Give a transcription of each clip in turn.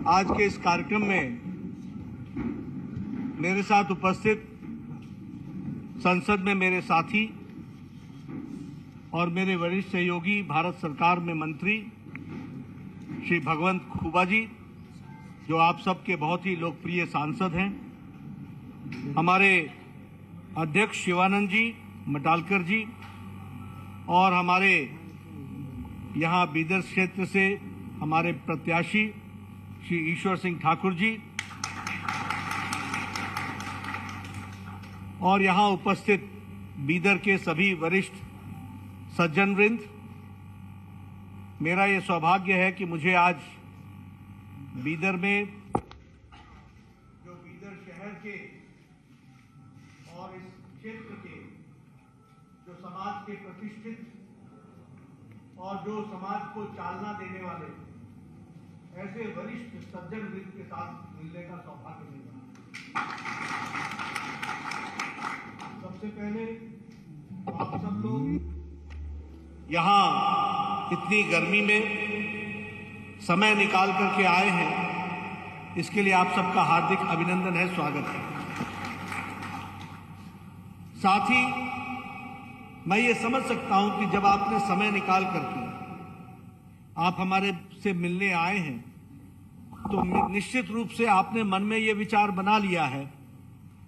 आज के इस कार्यक्रम में मेरे साथ उपस्थित संसद में मेरे साथी और मेरे वरिष्ठ सहयोगी भारत सरकार में मंत्री श्री भगवंत खुबा जी, जो आप सबके बहुत ही लोकप्रिय सांसद हैं, हमारे अध्यक्ष शिवानंद जी मटालकर जी, और हमारे यहाँ बीदर क्षेत्र से हमारे प्रत्याशी श्री ईश्वर सिंह ठाकुर जी, और यहाँ उपस्थित बीदर के सभी वरिष्ठ सज्जन वृंद। मेरा ये सौभाग्य है कि मुझे आज बीदर में, जो बीदर शहर के और इस क्षेत्र के जो समाज के प्रतिष्ठित और जो समाज को चालना देने वाले ऐसे वरिष्ठ सज्जन वृंद के साथ मिलने का सौभाग्य मिला। सबसे पहले आप सब लोग यहाँ इतनी गर्मी में समय निकाल करके आए हैं, इसके लिए आप सबका हार्दिक अभिनंदन है, स्वागत है। साथ ही मैं ये समझ सकता हूं कि जब आपने समय निकाल करके आप हमारे से मिलने आए हैं, तो निश्चित रूप से आपने मन में ये विचार बना लिया है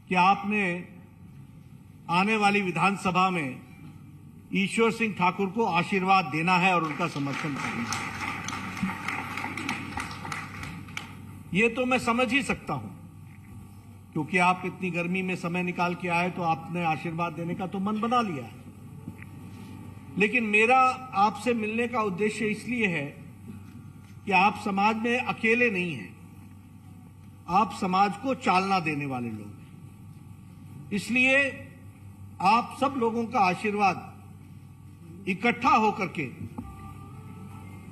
कि आपने आने वाली विधानसभा में ईश्वर सिंह ठाकुर को आशीर्वाद देना है और उनका समर्थन करना है। ये तो मैं समझ ही सकता हूं, क्योंकि आप इतनी गर्मी में समय निकाल के आए तो आपने आशीर्वाद देने का तो मन बना लिया है। लेकिन मेरा आपसे मिलने का उद्देश्य इसलिए है कि आप समाज में अकेले नहीं हैं, आप समाज को चालना देने वाले लोग हैं। इसलिए आप सब लोगों का आशीर्वाद इकट्ठा होकर के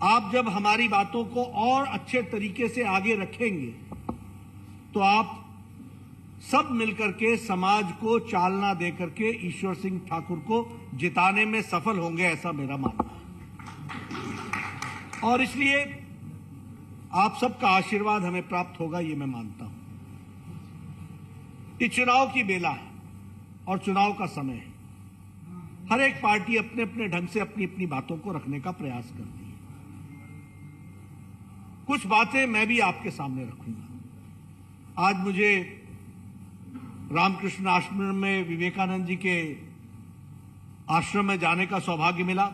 आप जब हमारी बातों को और अच्छे तरीके से आगे रखेंगे, तो आप सब मिलकर के समाज को चालना देकर के ईश्वर सिंह ठाकुर को जिताने में सफल होंगे, ऐसा मेरा मानना है। और इसलिए आप सबका आशीर्वाद हमें प्राप्त होगा, ये मैं मानता हूं। ये चुनाव की बेला है और चुनाव का समय है। हर एक पार्टी अपने अपने ढंग से अपनी अपनी बातों को रखने का प्रयास करती है। कुछ बातें मैं भी आपके सामने रखूंगा। आज मुझे रामकृष्ण आश्रम में विवेकानंद जी के आश्रम में जाने का सौभाग्य मिला।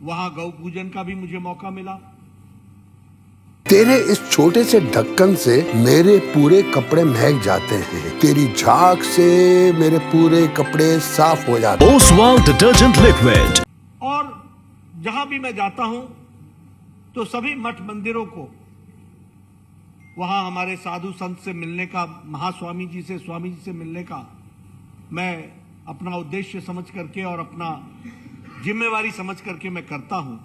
वहां गौ पूजन का भी मुझे मौका मिला। तेरे इस छोटे से ढक्कन से मेरे पूरे कपड़े महक जाते हैं। तेरी झाग से मेरे पूरे कपड़े साफ हो जाते हैं। Oswal detergent liquid. और जहां भी मैं जाता हूं तो सभी मठ मंदिरों को, वहां हमारे साधु संत से मिलने का, महास्वामी जी से, स्वामी जी से मिलने का मैं अपना उद्देश्य समझ करके और अपना जिम्मेवारी समझ करके मैं करता हूं।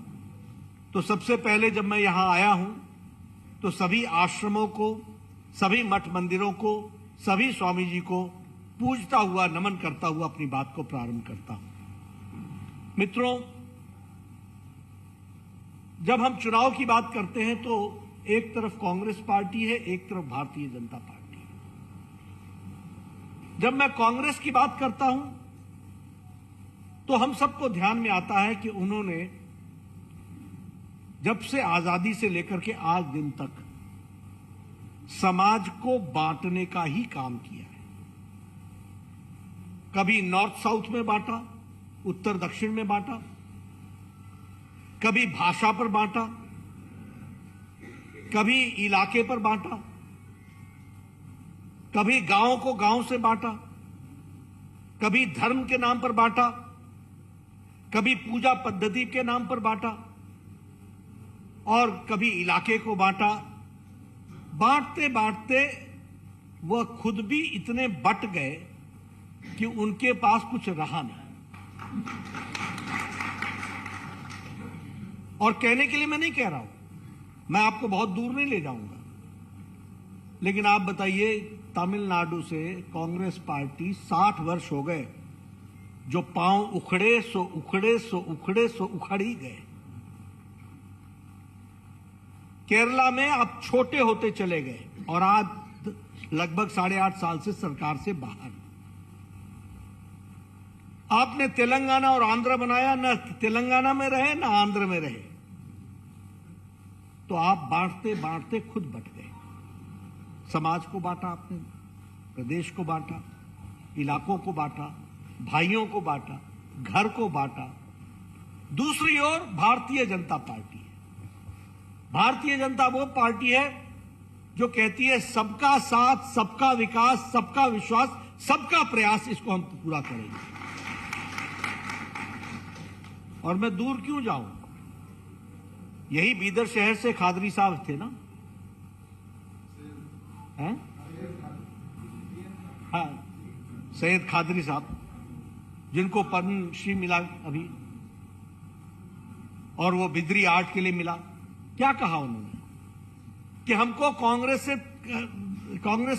तो सबसे पहले जब मैं यहां आया हूं तो सभी आश्रमों को, सभी मठ मंदिरों को, सभी स्वामी जी को पूजता हुआ, नमन करता हुआ अपनी बात को प्रारंभ करता हूं। मित्रों, जब हम चुनाव की बात करते हैं तो एक तरफ कांग्रेस पार्टी है, एक तरफ भारतीय जनता पार्टी है। जब मैं कांग्रेस की बात करता हूं तो हम सबको ध्यान में आता है कि उन्होंने जब से आजादी से लेकर के आज दिन तक समाज को बांटने का ही काम किया है। कभी नॉर्थ साउथ में बांटा, उत्तर दक्षिण में बांटा, कभी भाषा पर बांटा, कभी इलाके पर बांटा, कभी गांव को गांव से बांटा, कभी धर्म के नाम पर बांटा, कभी पूजा पद्धति के नाम पर बांटा, और कभी इलाके को बांटा। बांटते बांटते वह खुद भी इतने बट गए कि उनके पास कुछ रहा नहीं। और कहने के लिए मैं नहीं कह रहा हूं, मैं आपको बहुत दूर नहीं ले जाऊंगा, लेकिन आप बताइए, तमिलनाडु से कांग्रेस पार्टी 60 वर्ष हो गए, जो पांव उखड़े सो उखड़े सो उखड़े सो उखड़ ही गए। केरला में अब छोटे होते चले गए और आज लगभग 8.5 साल से सरकार से बाहर। आपने तेलंगाना और आंध्र बनाया, न तेलंगाना में रहे न आंध्र में रहे, तो आप बांटते बांटते खुद बट गए। समाज को बांटा आपने, प्रदेश को बांटा, इलाकों को बांटा, भाइयों को बांटा, घर को बांटा। दूसरी ओर भारतीय जनता पार्टी है। भारतीय जनता वो पार्टी है जो कहती है सबका साथ, सबका विकास, सबका विश्वास, सबका प्रयास, इसको हम पूरा करेंगे। और मैं दूर क्यों जाऊं, यही बीदर शहर से खादरी साहब थे ना, हैं? हाँ, सैयद खादरी साहब, जिनको पद्मश्री मिला अभी, और वो बिदरी आर्ट के लिए मिला। क्या कहा उन्होंने कि हमको कांग्रेस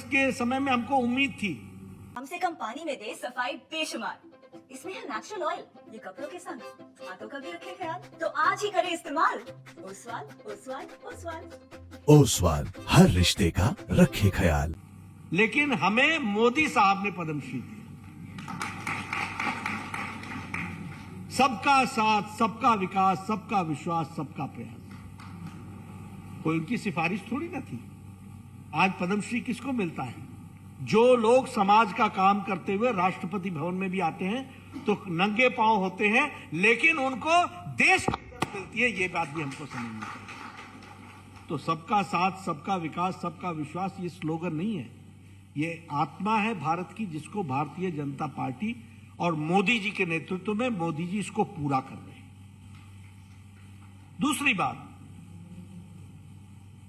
के समय में हमको उम्मीद थी, कम से कम पानी में दे सफाई बेशुमार, इसमें है नेचुरल ऑयल, ये कपड़ों के संग हाथों का भी रखे ख्याल, तो आज ही करें इस्तेमाल ओसवाल ओसवाल ओसवाल। ओसवाल, हर रिश्ते का रखे ख्याल। लेकिन हमें मोदी साहब ने पद्मश्री दी। सबका साथ, सबका विकास, सबका विश्वास, सबका प्रयास। कोई उनकी सिफारिश थोड़ी ना थी। आज पद्मश्री किसको मिलता है? जो लोग समाज का काम करते हुए राष्ट्रपति भवन में भी आते हैं तो नंगे पांव होते हैं, लेकिन उनको देश की इज्जत मिलती है। ये बात भी हमको समझनी चाहिए। तो सबका साथ, सबका विकास, सबका विश्वास ये स्लोगन नहीं है, ये आत्मा है भारत की, जिसको भारतीय जनता पार्टी और मोदी जी के नेतृत्व में मोदी जी इसको पूरा कर रहे हैं। दूसरी बात,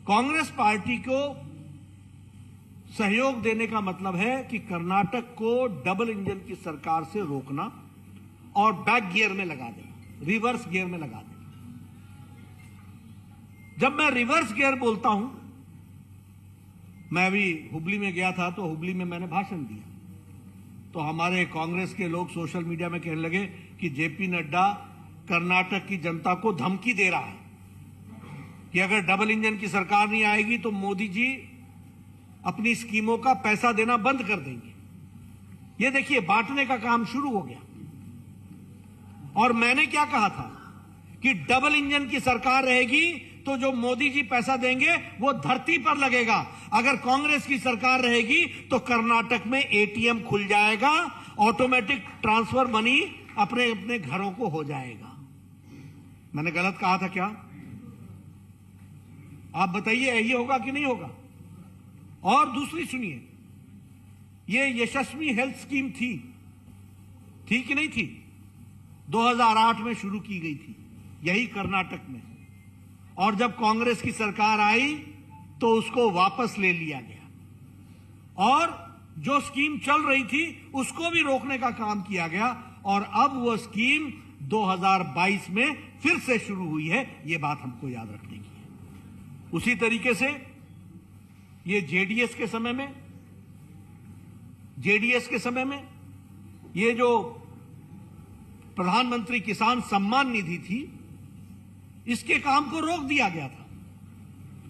कांग्रेस पार्टी को सहयोग देने का मतलब है कि कर्नाटक को डबल इंजन की सरकार से रोकना और बैक गियर में लगा देना, रिवर्स गियर में लगा देना। जब मैं रिवर्स गियर बोलता हूं, मैं अभी हुबली में गया था, तो हुबली में मैंने भाषण दिया, तो हमारे कांग्रेस के लोग सोशल मीडिया में कहने लगे कि जेपी नड्डा कर्नाटक की जनता को धमकी दे रहा है कि अगर डबल इंजन की सरकार नहीं आएगी तो मोदी जी अपनी स्कीमों का पैसा देना बंद कर देंगे। ये देखिए, बांटने का काम शुरू हो गया। और मैंने क्या कहा था कि डबल इंजन की सरकार रहेगी तो जो मोदी जी पैसा देंगे वो धरती पर लगेगा। अगर कांग्रेस की सरकार रहेगी तो कर्नाटक में एटीएम खुल जाएगा, ऑटोमेटिक ट्रांसफर मनी अपने अपने घरों को हो जाएगा। मैंने गलत कहा था क्या? आप बताइए, यही होगा कि नहीं होगा? और दूसरी सुनिए, ये यशस्वी हेल्थ स्कीम थी कि नहीं थी? 2008 में शुरू की गई थी, यही कर्नाटक में। और जब कांग्रेस की सरकार आई तो उसको वापस ले लिया गया और जो स्कीम चल रही थी उसको भी रोकने का काम किया गया। और अब वो स्कीम 2022 में फिर से शुरू हुई है। ये बात हमको याद रखने की है। उसी तरीके से ये जेडीएस के समय में ये जो प्रधानमंत्री किसान सम्मान निधि थी, इसके काम को रोक दिया गया था।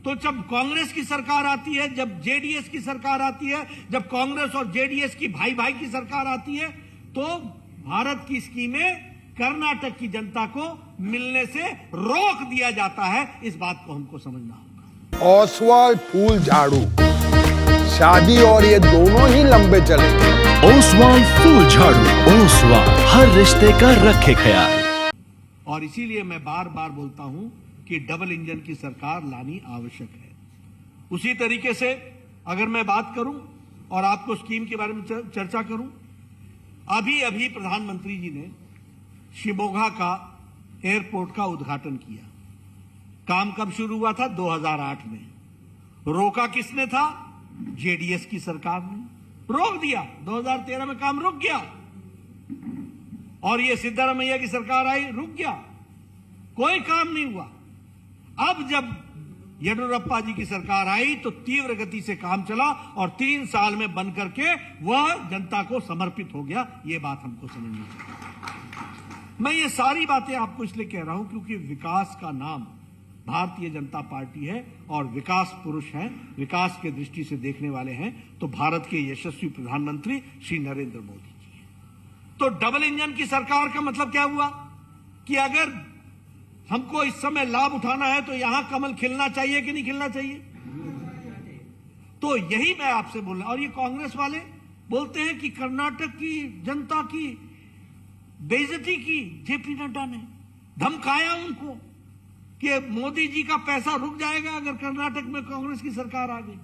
तो जब कांग्रेस की सरकार आती है, जब जेडीएस की सरकार आती है, जब कांग्रेस और जेडीएस की भाई भाई की सरकार आती है, तो भारत की स्कीमें कर्नाटक की जनता को मिलने से रोक दिया जाता है। इस बात को हमको समझना होगा। ओसवाल फूल झाड़ू, शादी और ये दोनों ही लंबे चलेंगे। ओसवाल फूल झाड़ू, ओसवाल, हर रिश्ते का रखे ख्याल। और इसीलिए मैं बार बार बोलता हूं कि डबल इंजन की सरकार लानी आवश्यक है। उसी तरीके से अगर मैं बात करूं और आपको स्कीम के बारे में चर्चा करूं, अभी अभी प्रधानमंत्री जी ने शिमोगा का एयरपोर्ट का उद्घाटन किया। काम कब शुरू हुआ था? 2008 में। रोका किसने था? जेडीएस की सरकार ने रोक दिया। 2013 में काम रुक गया और ये सिद्धारमैया की सरकार आई, रुक गया, कोई काम नहीं हुआ। अब जब येडियुरप्पा जी की सरकार आई तो तीव्र गति से काम चला और 3 साल में बन करके वह जनता को समर्पित हो गया। ये बात हमको समझनी चाहिए। मैं ये सारी बातें आपको इसलिए कह रहा हूं क्योंकि विकास का नाम भारतीय जनता पार्टी है और विकास पुरुष हैं, विकास के दृष्टि से देखने वाले हैं, तो भारत के यशस्वी प्रधानमंत्री श्री नरेंद्र मोदी जी हैं। तो डबल इंजन की सरकार का मतलब क्या हुआ कि अगर हमको इस समय लाभ उठाना है तो यहां कमल खिलना चाहिए कि नहीं खिलना चाहिए? तो यही मैं आपसे बोल रहा हूं। और ये कांग्रेस वाले बोलते हैं कि कर्नाटक की जनता की बेइज्जती की जेपी नड्डा ने, धमकाया उनको कि मोदी जी का पैसा रुक जाएगा अगर कर्नाटक में कांग्रेस की सरकार आ गई।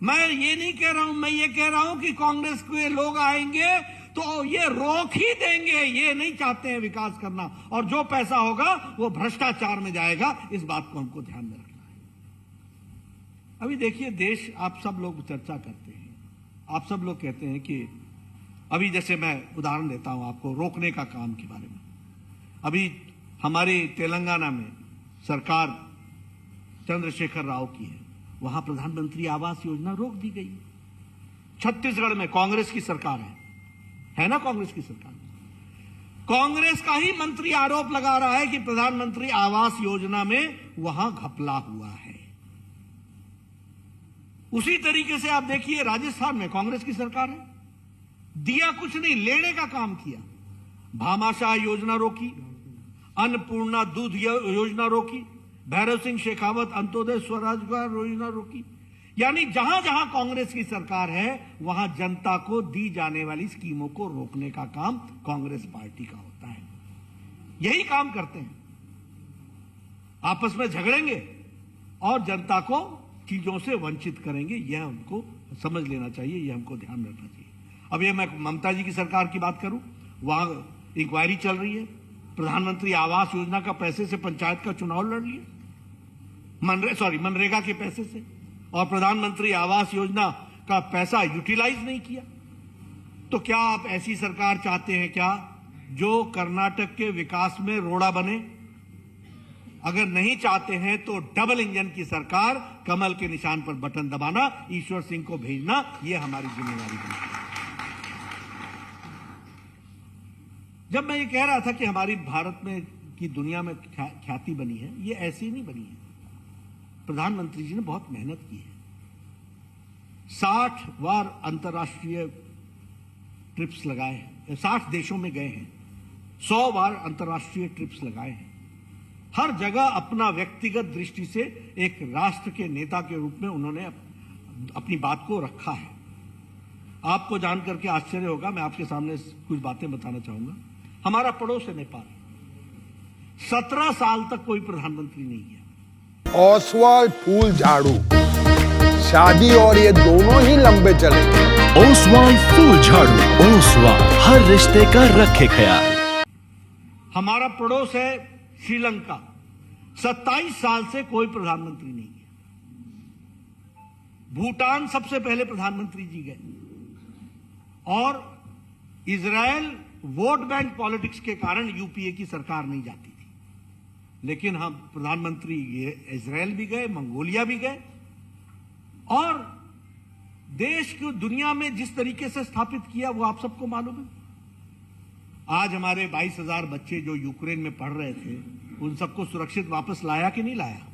मैं ये नहीं कह रहा हूं, मैं ये कह रहा हूं कि कांग्रेस के लोग आएंगे तो ये रोक ही देंगे, ये नहीं चाहते हैं विकास करना, और जो पैसा होगा वो भ्रष्टाचार में जाएगा। इस बात को हमको ध्यान में रखना है। अभी देखिए, देश, आप सब लोग चर्चा करते हैं, आप सब लोग कहते हैं कि अभी जैसे मैं उदाहरण देता हूं आपको रोकने का काम के बारे में। अभी हमारे तेलंगाना में सरकार चंद्रशेखर राव की है, वहां प्रधानमंत्री आवास योजना रोक दी गई। छत्तीसगढ़ में कांग्रेस की सरकार है ना, कांग्रेस की सरकार। कांग्रेस का ही मंत्री आरोप लगा रहा है कि प्रधानमंत्री आवास योजना में वहां घपला हुआ है। उसी तरीके से आप देखिए, राजस्थान में कांग्रेस की सरकार है, दिया कुछ नहीं, लेने का काम किया। भामाशाह योजना रोकी, अन्नपूर्णा दूध योजना रोकी, भैरव सिंह शेखावत अंत्योदय स्वरोजगार योजना रोकी। यानी जहां जहां कांग्रेस की सरकार है वहां जनता को दी जाने वाली स्कीमों को रोकने का काम कांग्रेस पार्टी का होता है। यही काम करते हैं, आपस में झगड़ेंगे और जनता को चीजों से वंचित करेंगे। यह हमको समझ लेना चाहिए, यह हमको ध्यान रखना चाहिए। अब ये मैं ममता जी की सरकार की बात करूं, वहां इंक्वायरी चल रही है, प्रधानमंत्री आवास योजना का पैसे से पंचायत का चुनाव लड़ लिया, मनरेगा के पैसे से, और प्रधानमंत्री आवास योजना का पैसा यूटिलाइज नहीं किया। तो क्या आप ऐसी सरकार चाहते हैं क्या जो कर्नाटक के विकास में रोड़ा बने? अगर नहीं चाहते हैं तो डबल इंजन की सरकार, कमल के निशान पर बटन दबाना, ईश्वर सिंह को भेजना, यह हमारी जिम्मेदारी है। जब मैं ये कह रहा था कि हमारी भारत में की दुनिया में ख्याति बनी है, ये ऐसी नहीं बनी है। प्रधानमंत्री जी ने बहुत मेहनत की है। 60 बार अंतर्राष्ट्रीय ट्रिप्स लगाए हैं, 60 देशों में गए हैं, 100 बार अंतर्राष्ट्रीय ट्रिप्स लगाए हैं। हर जगह अपना व्यक्तिगत दृष्टि से एक राष्ट्र के नेता के रूप में उन्होंने अपनी बात को रखा है। आपको जानकर के आश्चर्य होगा, मैं आपके सामने कुछ बातें बताना चाहूंगा। हमारा पड़ोस है नेपाल, 17 साल तक कोई प्रधानमंत्री नहीं है। ओसवाल फूल झाड़ू, शादी और ये दोनों ही लंबे चलेंगे। ओसवाल फूल झाड़ू, ओसवाल हर रिश्ते का रखे ख्याल। हमारा पड़ोस है श्रीलंका, 27 साल से कोई प्रधानमंत्री नहीं है। भूटान सबसे पहले प्रधानमंत्री जी गए, और इजराइल वोट बैंक पॉलिटिक्स के कारण यूपीए की सरकार नहीं जाती थी, लेकिन हम प्रधानमंत्री इजराइल भी गए, मंगोलिया भी गए, और देश को दुनिया में जिस तरीके से स्थापित किया वो आप सबको मालूम है। आज हमारे 22,000 बच्चे जो यूक्रेन में पढ़ रहे थे, उन सबको सुरक्षित वापस लाया कि नहीं लाया?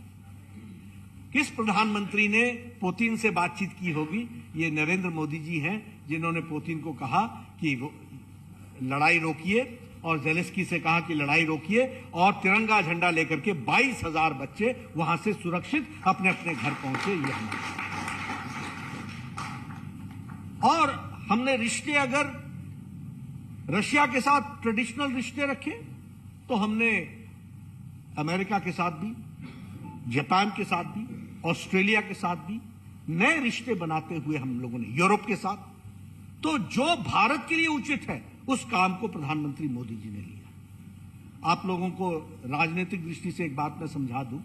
किस प्रधानमंत्री ने पुतिन से बातचीत की होगी? ये नरेंद्र मोदी जी हैं, जिन्होंने पुतिन को कहा कि लड़ाई रोकिए, और जेलेंस्की से कहा कि लड़ाई रोकिए, और तिरंगा झंडा लेकर के 22,000 बच्चे वहां से सुरक्षित अपने अपने घर पहुंचे। ये हमारे, और हमने रिश्ते अगर रशिया के साथ ट्रेडिशनल रिश्ते रखे, तो हमने अमेरिका के साथ भी, जापान के साथ भी, ऑस्ट्रेलिया के साथ भी नए रिश्ते बनाते हुए हम लोगों ने, यूरोप के साथ। तो जो भारत के लिए उचित है उस काम को प्रधानमंत्री मोदी जी ने लिया। आप लोगों को राजनीतिक दृष्टि से एक बात मैं समझा दूं,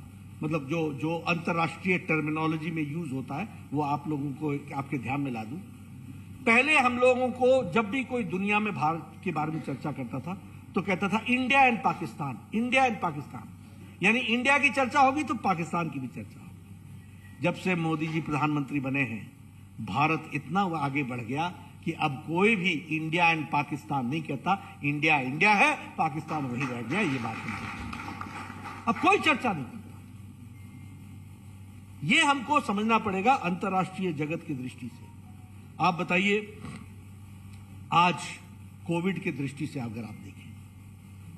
मतलब जो अंतर्राष्ट्रीय टर्मिनोलॉजी में यूज होता है वो आप लोगों को आपके ध्यान में ला दूं। पहले हम लोगों को जब भी कोई दुनिया में भारत के बारे में चर्चा करता था तो कहता था India and Pakistan, India and Pakistan, यानी इंडिया की चर्चा होगी तो पाकिस्तान की भी चर्चा होगी। जब से मोदी जी प्रधानमंत्री बने हैं, भारत इतना आगे बढ़ गया कि अब कोई भी इंडिया एंड पाकिस्तान नहीं कहता, इंडिया इंडिया है, पाकिस्तान वहीं रह गया। ये बात नहीं, अब कोई चर्चा नहीं करता। ये हमको समझना पड़ेगा अंतर्राष्ट्रीय जगत की दृष्टि से। आप बताइए, आज कोविड की दृष्टि से अगर आप देखें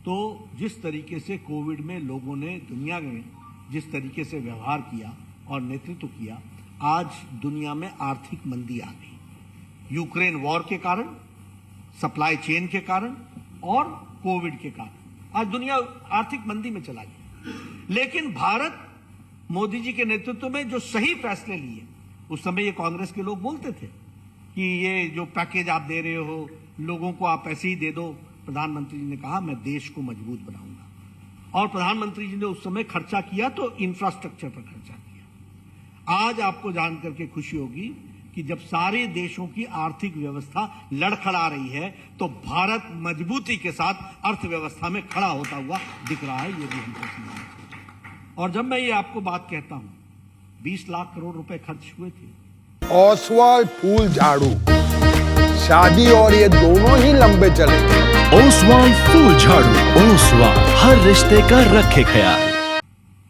तो जिस तरीके से कोविड में लोगों ने दुनिया में जिस तरीके से व्यवहार किया और नेतृत्व किया, आज दुनिया में आर्थिक मंदी आ गई। यूक्रेन वॉर के कारण, सप्लाई चेन के कारण और कोविड के कारण आज दुनिया आर्थिक मंदी में चला गया। लेकिन भारत मोदी जी के नेतृत्व में जो सही फैसले लिए, उस समय ये कांग्रेस के लोग बोलते थे कि ये जो पैकेज आप दे रहे हो, लोगों को आप ऐसे ही दे दो। प्रधानमंत्री जी ने कहा मैं देश को मजबूत बनाऊंगा, और प्रधानमंत्री जी ने उस समय खर्चा किया तो इंफ्रास्ट्रक्चर पर खर्चा किया। आज आपको जानकर के खुशी होगी कि जब सारे देशों की आर्थिक व्यवस्था लड़खड़ा रही है तो भारत मजबूती के साथ अर्थव्यवस्था में खड़ा होता हुआ दिख रहा है। ये भी हमको समझना चाहिए। और जब मैं ये आपको बात कहता हूं, 20 लाख करोड़ रुपए खर्च हुए थे। ओसवाल फूल झाड़ू, शादी और ये दोनों ही लंबे चलेंगे। ओसवाल फूल झाड़ू, ओसवाल हर रिश्ते का रखे ख्याल।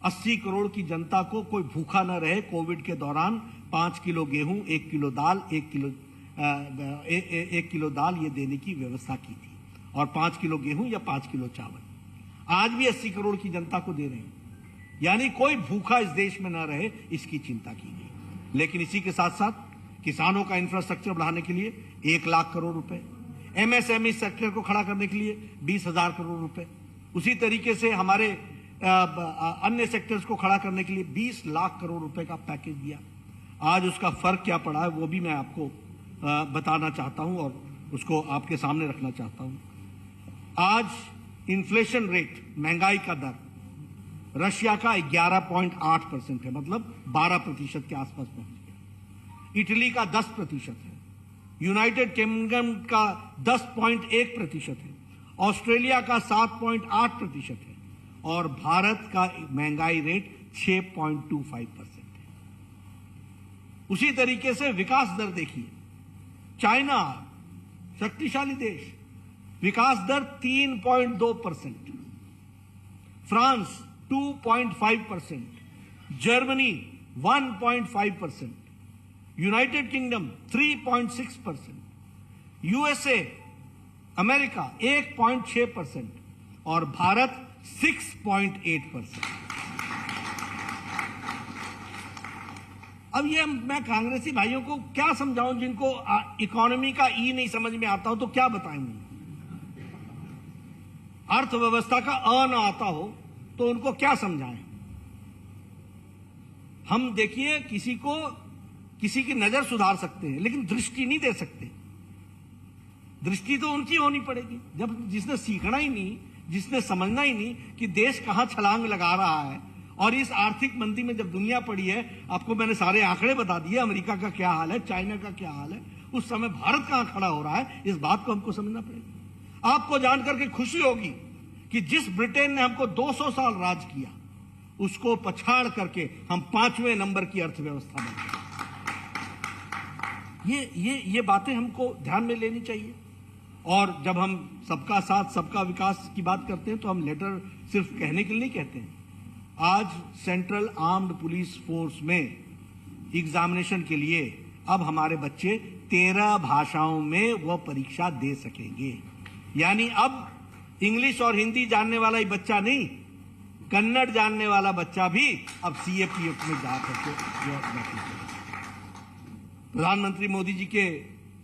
80 करोड़ की जनता को कोई भूखा न रहे। कोविड के दौरान 5 किलो गेहूं, 1 किलो दाल, 1 किलो दाल ये देने की व्यवस्था की थी, और 5 किलो गेहूं या 5 किलो चावल आज भी 80 करोड़ की जनता को दे रहे हैं। यानी कोई भूखा इस देश में न रहे, इसकी चिंता की गई। लेकिन इसी के साथ साथ किसानों का इंफ्रास्ट्रक्चर बढ़ाने के लिए 1 लाख करोड़ रुपए, एमएसएमई सेक्टर को खड़ा करने के लिए 20,000 करोड़ रुपए, उसी तरीके से हमारे अन्य सेक्टर्स को खड़ा करने के लिए 20 लाख करोड़ रुपए का पैकेज दिया। आज उसका फर्क क्या पड़ा है वो भी मैं आपको बताना चाहता हूं और उसको आपके सामने रखना चाहता हूं। आज इन्फ्लेशन रेट, महंगाई का दर रशिया का 11.8% है, मतलब 12% के आसपास पहुंच गया। इटली का 10% है, यूनाइटेड किंगडम का 10.1% है, ऑस्ट्रेलिया का 7.8% है, और भारत का महंगाई रेट 6.25% है। उसी तरीके से विकास दर देखिए, चाइना शक्तिशाली देश, विकास दर 3.2%, France 2.5%, Germany 1.5%, United kingdom 3.6%, USA America 1.6% और भारत 6.8%। अब ये मैं कांग्रेसी भाइयों को क्या समझाऊं जिनको इकोनॉमी का ई नहीं समझ में आता हो, तो क्या बताएंगे? अर्थव्यवस्था का अ ना आता हो तो उनको क्या समझाएं? हम देखिए, किसी की नजर सुधार सकते हैं लेकिन दृष्टि नहीं दे सकते। दृष्टि तो उनकी होनी पड़ेगी जब जिसने सीखना ही नहीं, जिसने समझना ही नहीं कि देश कहां छलांग लगा रहा है। और इस आर्थिक मंदी में जब दुनिया पड़ी है, आपको मैंने सारे आंकड़े बता दिए, अमेरिका का क्या हाल है, चाइना का क्या हाल है, उस समय भारत कहां खड़ा हो रहा है, इस बात को हमको समझना पड़ेगा। आपको जानकर के खुशी होगी कि जिस ब्रिटेन ने हमको 200 साल राज किया, उसको पछाड़ करके हम 5वें नंबर की अर्थव्यवस्था बन गए। ये बातें हमको ध्यान में लेनी चाहिए। और जब हम सबका साथ सबका विकास की बात करते हैं तो हम लेटर सिर्फ कहने के लिए नहीं कहते हैं। आज सेंट्रल आर्म्ड पुलिस फोर्स में एग्जामिनेशन के लिए अब हमारे बच्चे 13 भाषाओं में वो परीक्षा दे सकेंगे। यानी अब इंग्लिश और हिंदी जानने वाला ही बच्चा नहीं, कन्नड़ जानने वाला बच्चा भी अब सीएपीएफ में जा करके। प्रधानमंत्री मोदी जी के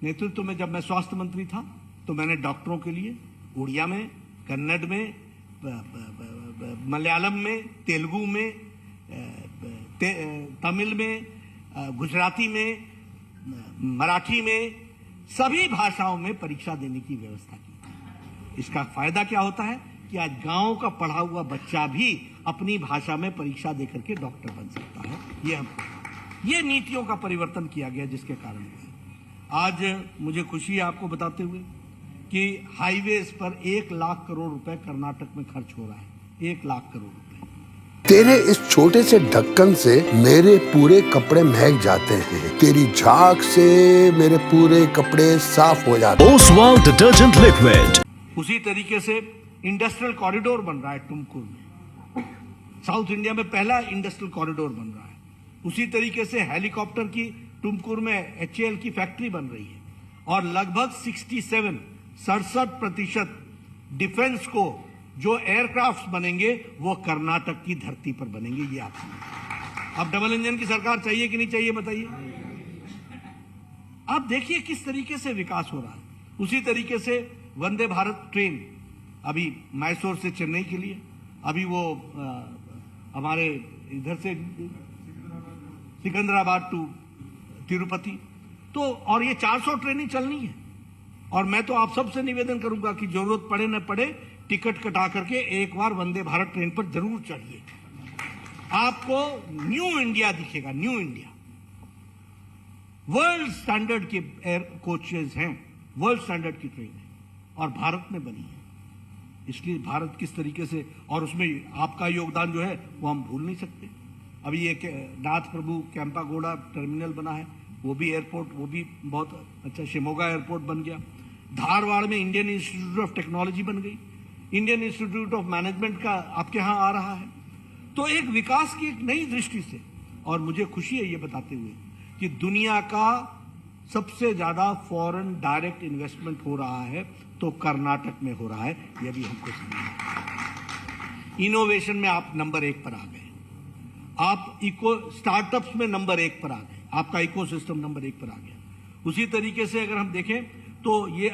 नेतृत्व में जब मैं स्वास्थ्य मंत्री था तो मैंने डॉक्टरों के लिए उड़िया में, कन्नड़ में, मलयालम में, तेलुगु में, तमिल में, गुजराती में, मराठी में, सभी भाषाओं में परीक्षा देने की व्यवस्था की। इसका फायदा क्या होता है कि आज गांव का पढ़ा हुआ बच्चा भी अपनी भाषा में परीक्षा देकर के डॉक्टर बन सकता है। ये नीतियों का परिवर्तन किया गया जिसके कारण आज मुझे खुशी है आपको बताते हुए कि हाईवेज पर 1 लाख करोड़ रुपए कर्नाटक में खर्च हो रहा है। 1 लाख करोड़ रुपए। तेरे इस छोटे से ढक्कन से मेरे पूरे कपड़े महक जाते हैं। तेरी झाग से मेरे पूरे कपड़े साफ हो जाते हैं। Oswal detergent liquid. उसी तरीके से इंडस्ट्रियल कॉरिडोर बन रहा है तुमकुर में। साउथ इंडिया में पहला इंडस्ट्रियल कॉरिडोर बन रहा है। उसी तरीके से हेलीकॉप्टर की टुमकुर में HAL की फैक्ट्री बन रही है और लगभग 67% डिफेंस को जो एयरक्राफ्ट बनेंगे वो कर्नाटक की धरती पर बनेंगे। ये आप अब डबल इंजन की सरकार चाहिए कि नहीं चाहिए बताइए। आप देखिए किस तरीके से विकास हो रहा है। उसी तरीके से वंदे भारत ट्रेन अभी मैसूर से चेन्नई के लिए, अभी वो हमारे इधर से सिकंदराबाद टू तिरुपति, तो और ये 400 ट्रेनें चलनी है। और मैं तो आप सबसे निवेदन करूंगा कि जरूरत पड़े न पड़े टिकट कटा करके एक बार वंदे भारत ट्रेन पर जरूर चढ़िए। आपको न्यू इंडिया दिखेगा, न्यू इंडिया। वर्ल्ड स्टैंडर्ड के एयर कोचेज हैं, वर्ल्ड स्टैंडर्ड की ट्रेन है और भारत में बनी है। इसलिए भारत किस तरीके से, और उसमें आपका योगदान जो है वो हम भूल नहीं सकते। अभी एक नाथ प्रभु कैंपागोड़ा टर्मिनल बना है, वो भी एयरपोर्ट, वो भी बहुत अच्छा। शिमोगा एयरपोर्ट बन गया। धारवाड़ में इंडियन इंस्टीट्यूट ऑफ टेक्नोलॉजी बन गई। इंडियन इंस्टीट्यूट ऑफ मैनेजमेंट का आपके यहां आ रहा है। तो एक विकास की एक नई दृष्टि से, और मुझे खुशी है ये बताते हुए कि दुनिया का सबसे ज्यादा फॉरेन डायरेक्ट इन्वेस्टमेंट हो रहा है तो कर्नाटक में हो रहा है। यह भी हमको समझना। इनोवेशन में आप नंबर 1 पर आ गए, आप स्टार्टअप्स में नंबर 1 पर आ गए, आपका इकोसिस्टम नंबर 1 पर आ गया। उसी तरीके से अगर हम देखें तो ये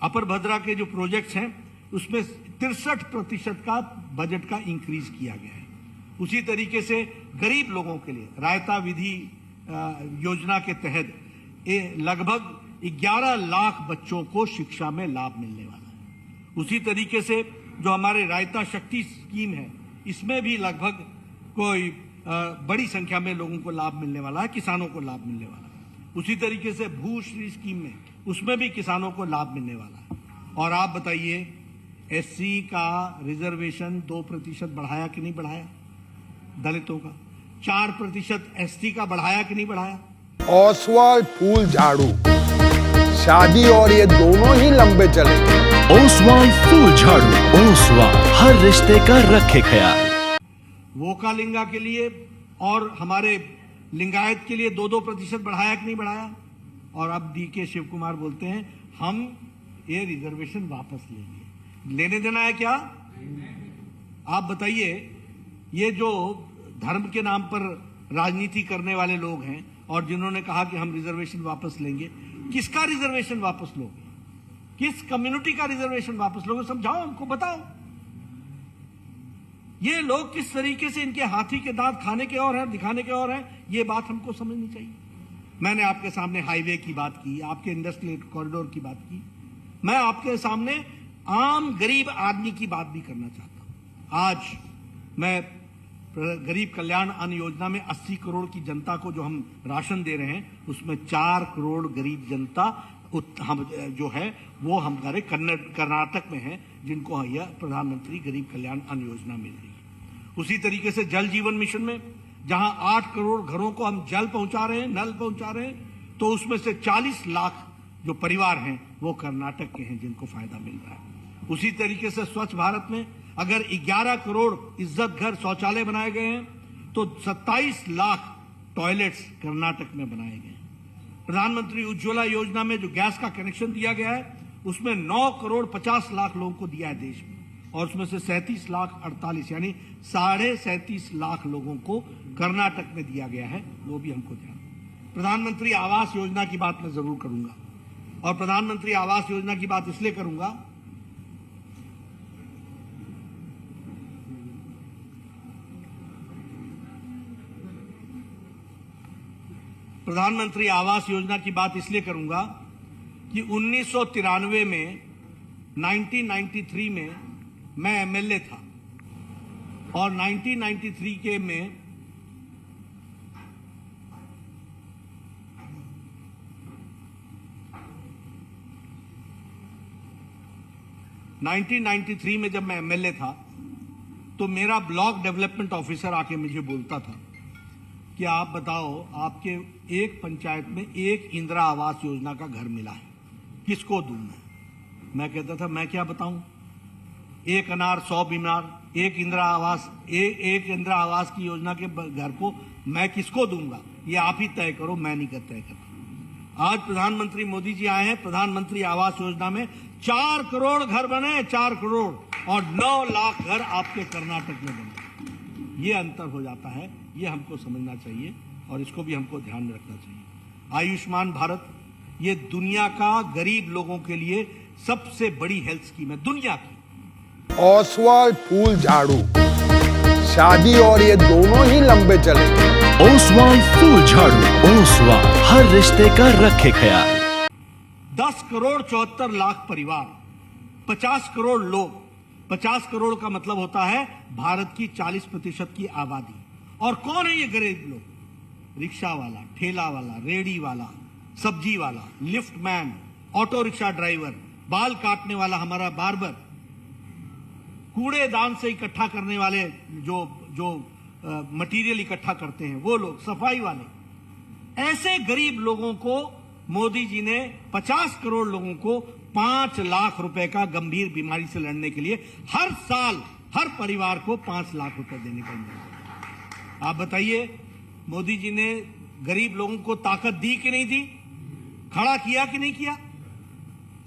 अपर भद्रा के जो प्रोजेक्ट्स हैं उसमें 63% का बजट का इंक्रीज किया गया है। उसी तरीके से गरीब लोगों के लिए रायता विधि योजना के तहत लगभग 11 लाख बच्चों को शिक्षा में लाभ मिलने वाला है। उसी तरीके से जो हमारे रायता शक्ति स्कीम है, इसमें भी लगभग कोई बड़ी संख्या में लोगों को लाभ मिलने वाला है, किसानों को लाभ मिलने वाला है। उसी तरीके से भूश्री स्कीम में, उसमें भी किसानों को लाभ मिलने वाला है। और आप बताइए, SC का रिजर्वेशन 2% बढ़ाया कि नहीं बढ़ाया? दलितों का 4% ST का बढ़ाया कि नहीं बढ़ाया? ओसवाल फूल झाड़ू, शादी और ये दोनों ही लंबे चलेंगे। ओसवाल फूल झाड़ू, ओसवाल हर रिश्ते का रखे ख्याल। वोकालिंगा के लिए और हमारे लिंगायत के लिए 2% बढ़ाया कि नहीं बढ़ाया? और अब DK शिव कुमार बोलते हैं हम ये रिजर्वेशन वापस लेंगे। लेने देना है क्या? आप बताइए, ये जो धर्म के नाम पर राजनीति करने वाले लोग हैं और जिन्होंने कहा कि हम रिजर्वेशन वापस लेंगे, किसका रिजर्वेशन वापस लोगे? किस कम्युनिटी का रिजर्वेशन वापस लोगे? समझाओ हमको, बताओ। ये लोग किस तरीके से, इनके हाथी के दांत खाने के और हैं, दिखाने के और हैं, ये बात हमको समझनी चाहिए। मैंने आपके सामने हाईवे की बात की, आपके इंडस्ट्रियल कॉरिडोर की बात की। मैं आपके सामने आम गरीब आदमी की बात भी करना चाहता हूं। आज मैं गरीब कल्याण अन्न योजना में 80 करोड़ की जनता को जो हम राशन दे रहे हैं, उसमें 4 करोड़ गरीब जनता हम जो है वो हमारे कर्नाटक में है, जिनको यह प्रधानमंत्री गरीब कल्याण अन्न योजना मिल रही है। उसी तरीके से जल जीवन मिशन में जहां 8 करोड़ घरों को हम जल पहुंचा रहे हैं, नल पहुंचा रहे हैं, तो उसमें से 40 लाख जो परिवार हैं वो कर्नाटक के हैं, जिनको फायदा मिल रहा है। उसी तरीके से स्वच्छ भारत में अगर 11 करोड़ इज्जत घर शौचालय बनाए गए हैं तो 27 लाख टॉयलेट्स कर्नाटक में बनाए गए हैं। प्रधानमंत्री उज्ज्वला योजना में जो गैस का कनेक्शन दिया गया है, उसमें 9 करोड़ 50 लाख लोगों को दिया है देश में, और उसमें से 37 लाख 48 यानी 37.5 लाख लोगों को कर्नाटक में दिया गया है। वो भी हमको ध्यान। प्रधानमंत्री आवास योजना की बात मैं जरूर करूंगा, और प्रधानमंत्री आवास योजना की बात इसलिए करूंगा प्रधानमंत्री आवास योजना की बात इसलिए करूंगा कि 1993 में 1993 में मैं MLA था, और 1993 के में 1993 में जब मैं MLA था तो मेरा ब्लॉक डेवलपमेंट ऑफिसर आके मुझे बोलता था कि आप बताओ, आपके एक पंचायत में एक इंदिरा आवास योजना का घर मिला है, किसको दूं मैं कहता था मैं क्या बताऊं, एक अनार 100 बीमार, एक इंदिरा आवास की योजना के घर को मैं किसको दूंगा, ये आप ही तय करो, मैं नहीं तय करता। आज प्रधानमंत्री मोदी जी आए हैं, प्रधानमंत्री आवास योजना में 4 करोड़ घर बने, 4 करोड़, और 9 लाख घर आपके कर्नाटक में बने। ये अंतर हो जाता है, ये हमको समझना चाहिए और इसको भी हमको ध्यान में रखना चाहिए। आयुष्मान भारत ये दुनिया का गरीब लोगों के लिए सबसे बड़ी हेल्थ स्कीम है दुनिया की। ओसवाल फूल झाड़ू, शादी और ये दोनों ही लंबे चलेंगे। ओसवाल फूल झाड़ू, ओसवाल हर रिश्ते का रखे ख्याल। 10 करोड़ 74 लाख परिवार, 50 करोड़ लोग। 50 करोड़ का मतलब होता है भारत की 40% की आबादी। और कौन है ये गरीब लोग? रिक्शा वाला, ठेला वाला, रेडी वाला, सब्जी वाला, lift man, auto rickshaw driver, बाल काटने वाला हमारा बार्बर, कूड़ेदान से इकट्ठा करने वाले जो मटेरियल इकट्ठा करते हैं वो लोग, सफाई वाले। ऐसे गरीब लोगों को मोदी जी ने 50 करोड़ लोगों को 5 लाख रुपए का गंभीर बीमारी से लड़ने के लिए हर साल हर परिवार को 5 लाख रुपए देने का इंतजाम। आप बताइए, मोदी जी ने गरीब लोगों को ताकत दी कि नहीं दी? खड़ा किया कि नहीं किया?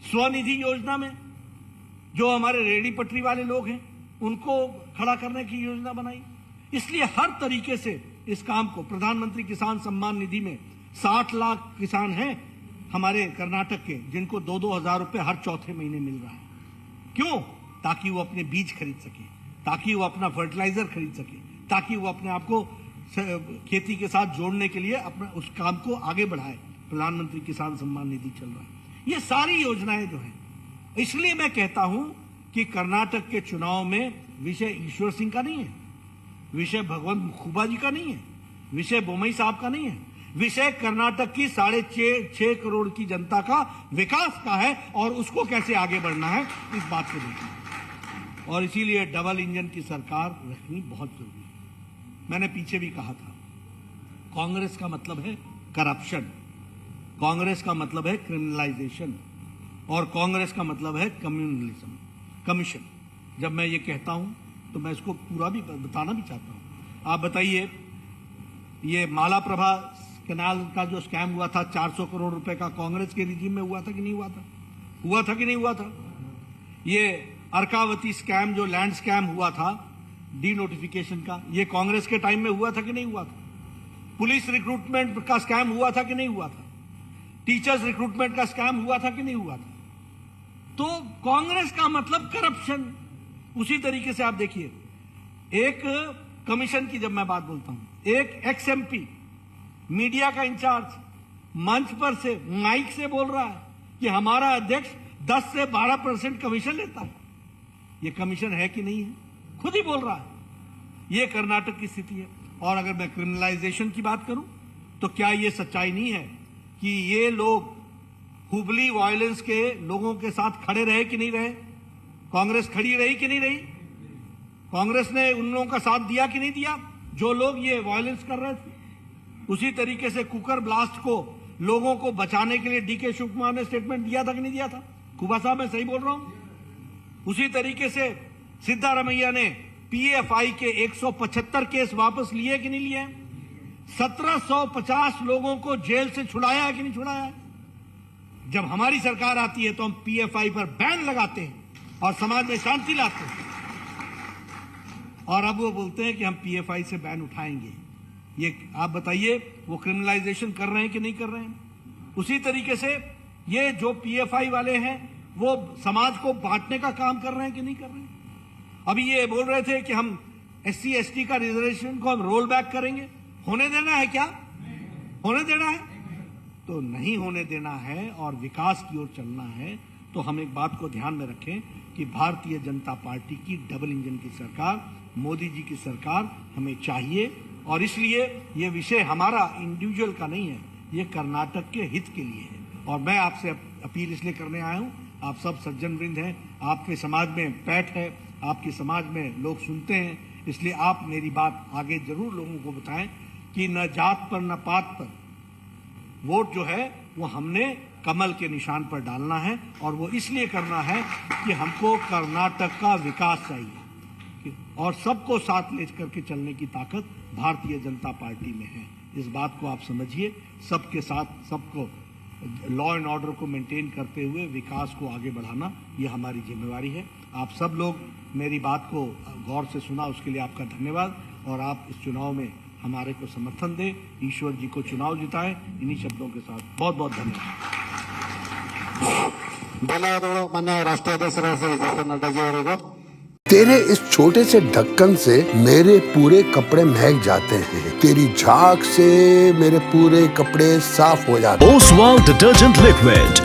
स्वनिधि योजना में जो हमारे रेडी पटरी वाले लोग हैं उनको खड़ा करने की योजना बनाई। इसलिए हर तरीके से इस काम को, प्रधानमंत्री किसान सम्मान निधि में 60 लाख किसान हैं हमारे कर्नाटक के जिनको 2-2 हजार रुपए हर चौथे महीने मिल रहा है। क्यों? ताकि वो अपने बीज खरीद सके, ताकि वो अपना फर्टिलाइजर खरीद सके, ताकि वो अपने आप को खेती के साथ जोड़ने के लिए अपना उस काम को आगे बढ़ाए। प्रधानमंत्री किसान सम्मान निधि चल रहा है। ये सारी योजनाएं जो हैं, इसलिए मैं कहता हूं कि कर्नाटक के चुनाव में विषय ईश्वर सिंह का नहीं है, विषय भगवंत खुबा जी का नहीं है, विषय बोमई साहब का नहीं है, विषय कर्नाटक की 6.5 करोड़ की जनता का विकास का है और उसको कैसे आगे बढ़ना है इस बात को देखना। और इसीलिए डबल इंजन की सरकार रखनी बहुत जरूरी है। मैंने पीछे भी कहा था, कांग्रेस का मतलब है करप्शन, कांग्रेस का मतलब है क्रिमिनलाइजेशन, और कांग्रेस का मतलब है कम्युनलिज्म, कमीशन। जब मैं ये कहता हूं तो मैं इसको पूरा भी बताना भी चाहता हूं। आप बताइए, ये मालाप्रभा कैनाल का जो स्कैम हुआ था 400 करोड़ रुपए का, कांग्रेस के रिजीम में हुआ था कि नहीं हुआ था? हुआ था कि नहीं हुआ था? ये अर्कावती स्कैम जो लैंड स्कैम हुआ था डी नोटिफिकेशन का, ये कांग्रेस के टाइम में हुआ था कि नहीं हुआ था? पुलिस रिक्रूटमेंट का स्कैम हुआ था कि नहीं हुआ था? टीचर्स रिक्रूटमेंट का स्कैम हुआ था कि नहीं हुआ था? तो कांग्रेस का मतलब करप्शन। उसी तरीके से आप देखिए, एक कमीशन की जब मैं बात बोलता हूं, एक एक्स एमपी मीडिया का इंचार्ज मंच पर से माइक से बोल रहा है कि हमारा अध्यक्ष 10 से 12% कमीशन लेता है। यह कमीशन है कि नहीं है? खुद ही बोल रहा है। यह कर्नाटक की स्थिति है। और अगर मैं क्रिमिनलाइजेशन की बात करूं तो क्या यह सच्चाई नहीं है कि ये लोग हुबली वायलेंस के लोगों के साथ खड़े रहे कि नहीं रहे? कांग्रेस खड़ी रही कि नहीं रही? कांग्रेस ने उन लोगों का साथ दिया कि नहीं दिया जो लोग ये वायलेंस कर रहे थे? उसी तरीके से कुकर ब्लास्ट को लोगों को बचाने के लिए डीके शिव कुमार ने स्टेटमेंट दिया था कि नहीं दिया था? कुबा साहब, मैं सही बोल रहा हूं? उसी तरीके से सिद्धारमैया ने पीएफआई के 175 केस वापस लिए कि नहीं लिए? 1750 लोगों को जेल से छुड़ाया है कि नहीं छुड़ाया है? जब हमारी सरकार आती है तो हम पीएफआई पर बैन लगाते हैं और समाज में शांति लाते हैं, और अब वो बोलते हैं कि हम पीएफआई से बैन उठाएंगे। ये आप बताइए, वो क्रिमिनलाइजेशन कर रहे हैं कि नहीं कर रहे हैं? उसी तरीके से ये जो पीएफआई वाले हैं वो समाज को बांटने का काम कर रहे हैं कि नहीं कर रहे हैं? अभी ये बोल रहे थे कि हम SC ST का रिजर्वेशन को हम रोल बैक करेंगे। होने देना है क्या? होने देना है? तो नहीं होने देना है और विकास की ओर चलना है। तो हम एक बात को ध्यान में रखें कि भारतीय जनता पार्टी की डबल इंजन की सरकार, मोदी जी की सरकार हमें चाहिए। और इसलिए ये विषय हमारा इंडिविजुअल का नहीं है, ये कर्नाटक के हित के लिए है। और मैं आपसे अपील इसलिए करने आया हूं, आप सब सज्जन वृंद हैं, आपके समाज में पैठ है, आपके समाज में लोग सुनते हैं, इसलिए आप मेरी बात आगे जरूर लोगों को बताएं कि न जात पर न पात पर वोट जो है वो हमने कमल के निशान पर डालना है। और वो इसलिए करना है कि हमको कर्नाटक का विकास चाहिए। और सबको साथ लेकर के चलने की ताकत भारतीय जनता पार्टी में है। इस बात को आप समझिए। सबके साथ सबको लॉ एंड ऑर्डर को मेंटेन करते हुए विकास को आगे बढ़ाना ये हमारी जिम्मेवारी है। आप सब लोग मेरी बात को गौर से सुना, उसके लिए आपका धन्यवाद। और आप इस चुनाव में हमारे को समर्थन दें, ईश्वर जी को चुनाव जिताएं। इन्हीं शब्दों के साथ बहुत बहुत धन्यवाद। ಧನ್ಯವಾದಗಳು ಮಾನ್ಯ ರಾಷ್ಟ್ರೀಯ ಅಧ್ಯಕ್ಷರಾದ ನಡ್ಡಾಜಿ ಅವರಿಗೂ। तेरे इस छोटे से ढक्कन से मेरे पूरे कपड़े महक जाते हैं। तेरी झाग से मेरे पूरे कपड़े साफ हो जाते हैं। Oswal detergent liquid